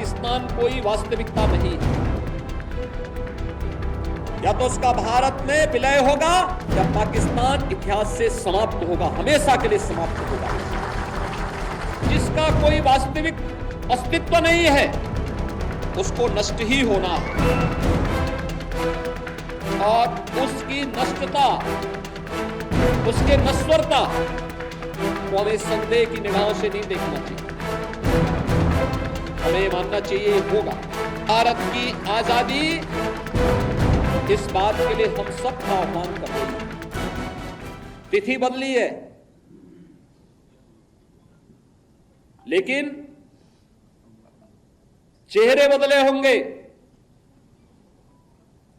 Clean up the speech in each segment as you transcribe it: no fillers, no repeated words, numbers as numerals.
पाकिस्तान कोई वास्तविकता नहीं है। या तो उसका भारत में विलय होगा या पाकिस्तान इतिहास से समाप्त होगा, हमेशा के लिए समाप्त होगा। जिसका कोई वास्तविक अस्तित्व नहीं है उसको नष्ट ही होना है, और उसकी नष्टता, उसके नश्वरता को हमें संदेह की निगाहों से नहीं देखना चाहिए। हमें मानना चाहिए होगा भारत की आजादी, इस बात के लिए हम सब का आह्वान कर रहे हैं। तिथि बदली है लेकिन चेहरे बदले होंगे,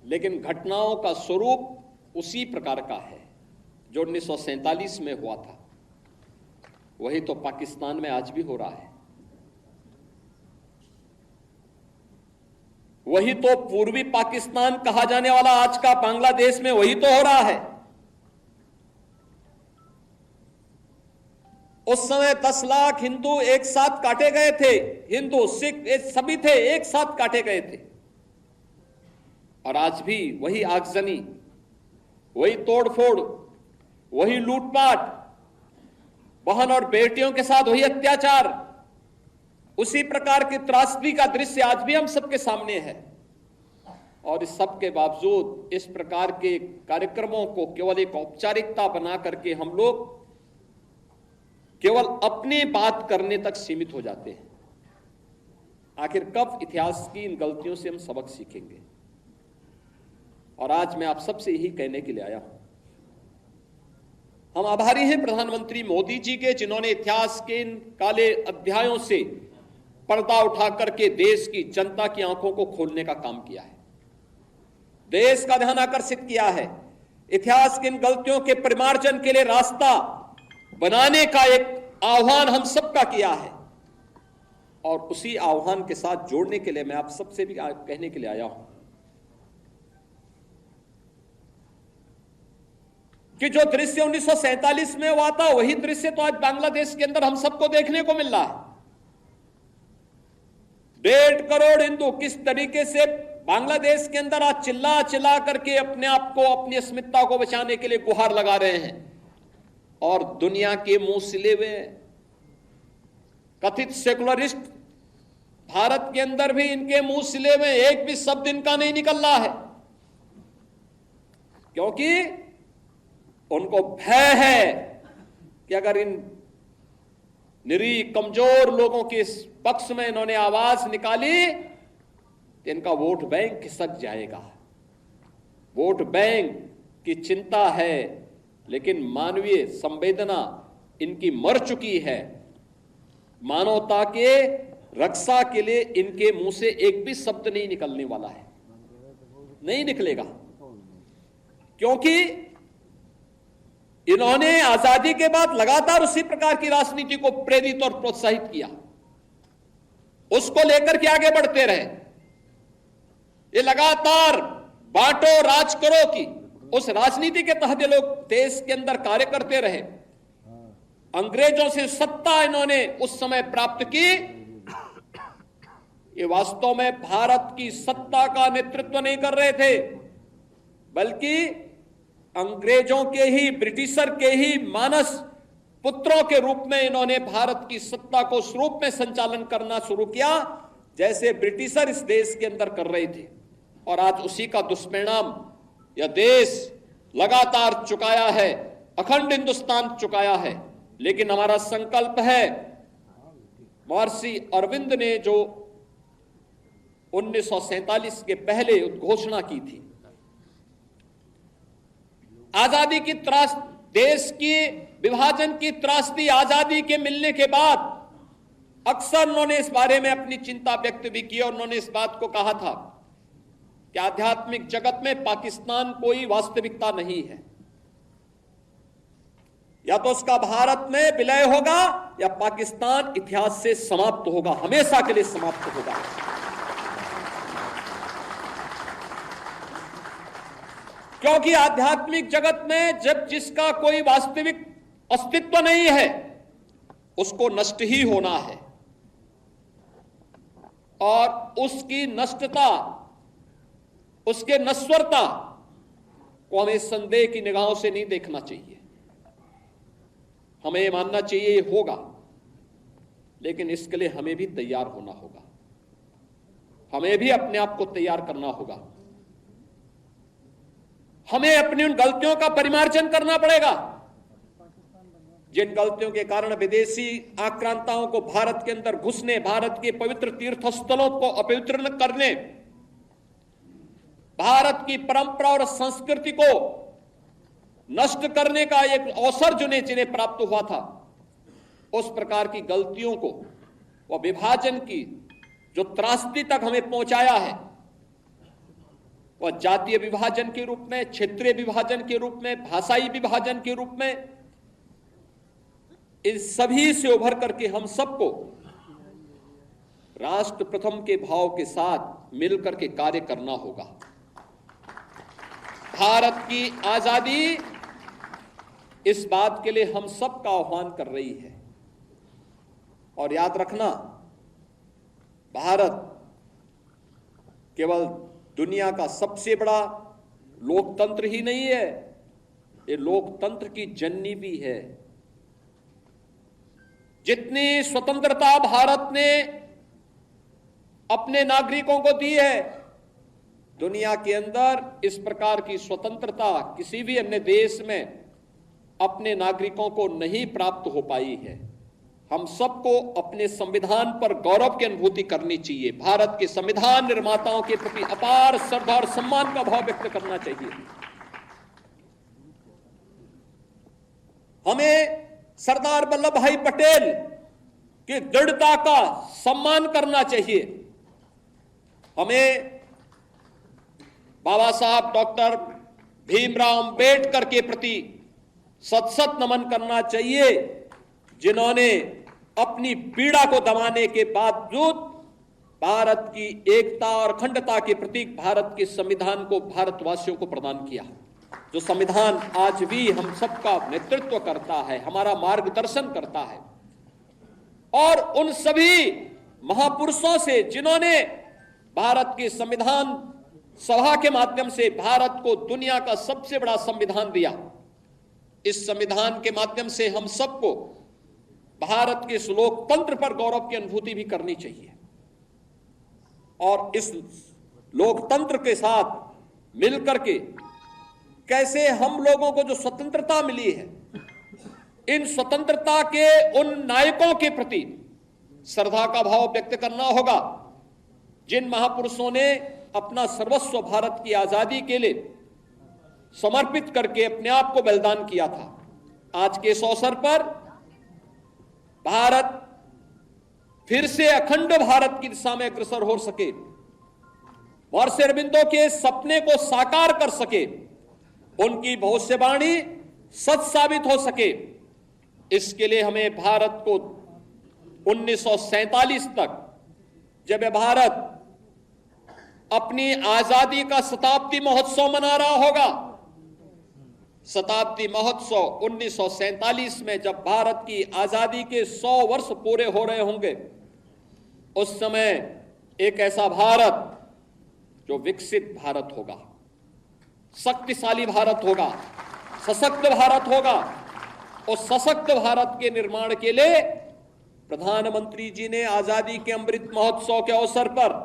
लेकिन घटनाओं का स्वरूप उसी प्रकार का है जो 1947 में हुआ था। वही तो पाकिस्तान में आज भी हो रहा है। वही तो पूर्वी पाकिस्तान कहा जाने वाला आज का बांग्लादेश में वही तो हो रहा है। उस समय 10 लाख हिंदू एक साथ काटे गए थे, हिंदू सिख सभी थे, एक साथ काटे गए थे। और आज भी वही आगजनी, वही तोड़फोड़, वही लूटपाट, बहन और बेटियों के साथ वही अत्याचार, उसी प्रकार की त्रासदी का दृश्य आज भी हम सबके सामने है। और इस सब के बावजूद इस प्रकार के कार्यक्रमों को केवल एक औपचारिकता बना करके हम लोग केवल अपनी बात करने तक सीमित हो जाते हैं। आखिर कब इतिहास की इन गलतियों से हम सबक सीखेंगे? और आज मैं आप सबसे यही कहने के लिए आया हूं, हम आभारी हैं प्रधानमंत्री मोदी जी के, जिन्होंने इतिहास के इन काले अध्यायों से पर्दा उठा करके देश की जनता की आंखों को खोलने का काम किया है, देश का ध्यान आकर्षित किया है, इतिहास की इन गलतियों के परिमार्जन के लिए रास्ता बनाने का एक आह्वान हम सबका किया है। और उसी आह्वान के साथ जोड़ने के लिए मैं आप सबसे भी कहने के लिए आया हूं कि जो दृश्य 1947 में हुआ था वही दृश्य तो आज बांग्लादेश के अंदर हम सबको देखने को मिल रहा है। 1.5 करोड़ हिंदू किस तरीके से बांग्लादेश के अंदर आज चिल्ला चिल्ला करके अपने आप को, अपनी अस्मिता को बचाने के लिए गुहार लगा रहे हैं। और दुनिया के मुंह सिले हुए कथित सेकुलरिस्ट भारत के अंदर भी इनके मुंह सिले हुए एक भी शब्द इनका नहीं निकल रहा है, क्योंकि उनको भय है कि अगर इन निरीह कमजोर लोगों के इस पक्ष में इन्होंने आवाज निकाली तो इनका वोट बैंक खिसक जाएगा। वोट बैंक की चिंता है, लेकिन मानवीय संवेदना इनकी मर चुकी है। मानवता के रक्षा के लिए इनके मुंह से एक भी शब्द नहीं निकलने वाला है, नहीं निकलेगा, क्योंकि इन्होंने आजादी के बाद लगातार उसी प्रकार की राजनीति को प्रेरित और प्रोत्साहित किया, उसको लेकर के आगे बढ़ते रहे। ये लगातार बांटो राज करो की उस राजनीति के तहत ये लोग देश के अंदर कार्य करते रहे। अंग्रेजों से सत्ता इन्होंने उस समय प्राप्त की। ये वास्तव में भारत की सत्ता का नेतृत्व नहीं कर रहे थे, बल्कि अंग्रेजों के ही, ब्रिटिशर के ही मानस पुत्रों के रूप में इन्होंने भारत की सत्ता को उस रूप में संचालन करना शुरू किया जैसे ब्रिटिशर इस देश के अंदर कर रहे थे। और आज उसी का दुष्परिणाम यह देश लगातार चुकाया है, अखंड हिंदुस्तान चुकाया है। लेकिन हमारा संकल्प है, महर्षि अरविंद ने जो 1947 के पहले उद्घोषणा की थी, आजादी की त्रास, देश की विभाजन की त्रासदी आजादी के मिलने के बाद अक्सर उन्होंने इस बारे में अपनी चिंता व्यक्त भी की। और उन्होंने इस बात को कहा था कि आध्यात्मिक जगत में पाकिस्तान कोई वास्तविकता नहीं है। या तो उसका भारत में विलय होगा या पाकिस्तान इतिहास से समाप्त होगा, हमेशा के लिए समाप्त होगा। क्योंकि आध्यात्मिक जगत में जब जिसका कोई वास्तविक अस्तित्व नहीं है उसको नष्ट ही होना है। और उसकी नष्टता, उसके नश्वरता को हमें संदेह की निगाहों से नहीं देखना चाहिए। हमें यह मानना चाहिए ये होगा, लेकिन इसके लिए हमें भी तैयार होना होगा, हमें भी अपने आप को तैयार करना होगा, हमें अपनी उन गलतियों का परिमार्जन करना पड़ेगा जिन गलतियों के कारण विदेशी आक्रांताओं को भारत के अंदर घुसने, भारत के पवित्र तीर्थ स्थलों को अपवित्र करने, भारत की परंपरा और संस्कृति को नष्ट करने का एक अवसर जिन्हें प्राप्त हुआ था, उस प्रकार की गलतियों को, वह विभाजन की जो त्रासदी तक हमें पहुंचाया है, वह जातीय विभाजन के रूप में, क्षेत्रीय विभाजन के रूप में, भाषाई विभाजन के रूप में, इन सभी से उभर करके हम सबको राष्ट्र प्रथम के भाव के साथ मिलकर के कार्य करना होगा। भारत की आजादी इस बात के लिए हम सबका आह्वान कर रही है। और याद रखना, भारत केवल दुनिया का सबसे बड़ा लोकतंत्र ही नहीं है, ये लोकतंत्र की जननी भी है। जितनी स्वतंत्रता भारत ने अपने नागरिकों को दी है, दुनिया के अंदर इस प्रकार की स्वतंत्रता किसी भी अन्य देश में अपने नागरिकों को नहीं प्राप्त हो पाई है। हम सबको अपने संविधान पर गौरव की अनुभूति करनी चाहिए। भारत के संविधान निर्माताओं के प्रति अपार श्रद्धा और सम्मान का भाव व्यक्त करना चाहिए। हमें सरदार वल्लभ भाई पटेल की दृढ़ता का सम्मान करना चाहिए। हमें बाबा साहब डॉक्टर भीमराव अंबेडकर के प्रति सत सत नमन करना चाहिए, जिन्होंने अपनी पीड़ा को दबाने के बावजूद भारत की एकता और अखंडता के प्रतीक भारत के संविधान को भारतवासियों को प्रदान किया, जो संविधान आज भी हम सबका नेतृत्व करता है, हमारा मार्गदर्शन करता है। और उन सभी महापुरुषों से जिन्होंने भारत के संविधान सभा के माध्यम से भारत को दुनिया का सबसे बड़ा संविधान दिया, इस संविधान के माध्यम से हम सबको भारत के इस लोकतंत्र पर गौरव की अनुभूति भी करनी चाहिए। और इस लोकतंत्र के साथ मिलकर के कैसे हम लोगों को जो स्वतंत्रता मिली है, इन स्वतंत्रता के उन नायकों के प्रति श्रद्धा का भाव व्यक्त करना होगा, जिन महापुरुषों ने अपना सर्वस्व भारत की आजादी के लिए समर्पित करके अपने आप को बलिदान किया था। आज के इस अवसर पर भारत फिर से अखंड भारत की दिशा में अग्रसर हो सके, महर्षि अरबिंदो के सपने को साकार कर सके, उनकी भविष्यवाणी सच साबित हो सके, इसके लिए हमें भारत को 1947 तक, जब भारत अपनी आजादी का शताब्दी महोत्सव मना रहा होगा, शताब्दी महोत्सव 1947 में जब भारत की आजादी के 100 वर्ष पूरे हो रहे होंगे, उस समय एक ऐसा भारत जो विकसित भारत होगा, शक्तिशाली भारत होगा, सशक्त भारत होगा। और सशक्त भारत के निर्माण के लिए प्रधानमंत्री जी ने आजादी के अमृत महोत्सव के अवसर पर